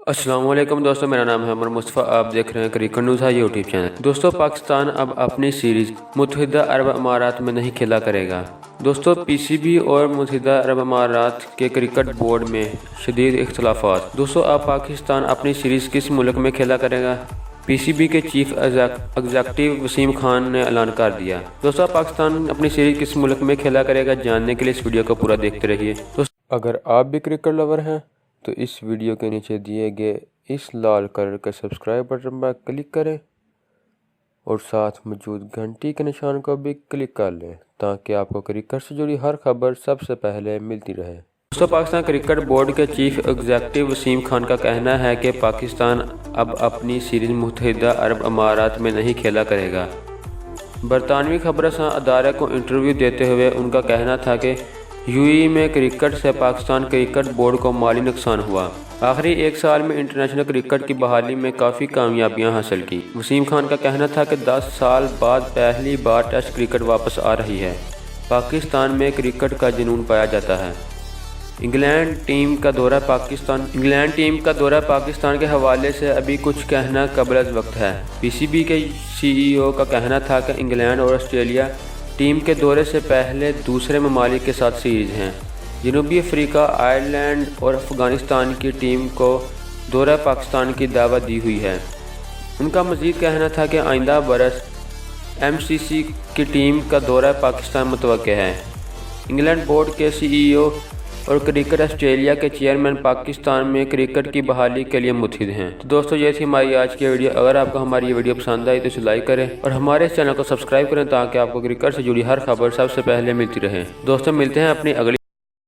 السلام علیکم دوستو، میرا نام ہے عمر مصطفیٰ. آپ دیکھ رہے ہیں کرکٹ نیوز یوٹیوب چینل. دوستو، پاکستان اب اپنی سیریز متحدہ عرب امارات میں نہیں کھیلا کرے گا. دوستو، پی سی بی اور متحدہ عرب امارات کے کرکٹ بورڈ میں شدید اختلافات. دوستو، اب پاکستان اپنی سیریز کس ملک میں کھیلا کرے گا؟ پی سی بی کے چیف ایگزیکٹو وسیم خان نے اعلان کر دیا. دوستو، پاکستان اپنی سیریز کس ملک میں کھیلا کرے گا، جاننے کے لیے اس ویڈیو کو پورا دیکھتے رہیے. اگر آپ بھی کرکٹ لور ہیں تو اس ویڈیو کے نیچے دیے گئے اس لال کلر کے سبسکرائب بٹن پر کلک کریں اور ساتھ موجود گھنٹی کے نشان کو بھی کلک کر لیں تاکہ آپ کو کرکٹ سے جڑی ہر خبر سب سے پہلے ملتی رہے. دوستو، پاکستان کرکٹ بورڈ کے چیف ایگزیکٹو وسیم خان کا کہنا ہے کہ پاکستان اب اپنی سیریز متحدہ عرب امارات میں نہیں کھیلا کرے گا. برطانوی خبررساں ادارے کو انٹرویو دیتے ہوئے ان کا کہنا تھا کہ یو اے ای میں کرکٹ سے پاکستان کرکٹ بورڈ کو مالی نقصان ہوا. آخری ایک سال میں انٹرنیشنل کرکٹ کی بحالی میں کافی کامیابیاں حاصل کی. وسیم خان کا کہنا تھا کہ 10 سال بعد پہلی بار ٹیسٹ کرکٹ واپس آ رہی ہے. پاکستان میں کرکٹ کا جنون پایا جاتا ہے. انگلینڈ ٹیم کا دورہ پاکستان کے حوالے سے ابھی کچھ کہنا قبل از وقت ہے. پی سی بی کے سی ای او کا کہنا تھا کہ انگلینڈ اور آسٹریلیا ٹیم کے دورے سے پہلے دوسرے ممالک کے ساتھ سیریز ہیں. جنوبی افریقہ، آئرلینڈ اور افغانستان کی ٹیم کو دورہ پاکستان کی دعوت دی ہوئی ہے. ان کا مزید کہنا تھا کہ آئندہ برس ایم سی سی کی ٹیم کا دورہ پاکستان متوقع ہے. انگلینڈ بورڈ کے سی ای او اور کرکٹ آسٹریلیا کے چیئرمین پاکستان میں کرکٹ کی بحالی کے لیے متحد ہیں. تو دوستو، یہ تھی ہماری آج کی ویڈیو. اگر آپ کو ہماری یہ ویڈیو پسند آئی تو اسے لائک کریں اور ہمارے اس چینل کو سبسکرائب کریں تاکہ آپ کو کرکٹ سے جڑی ہر خبر سب سے پہلے ملتی رہے. دوستو، ملتے ہیں اپنی اگلی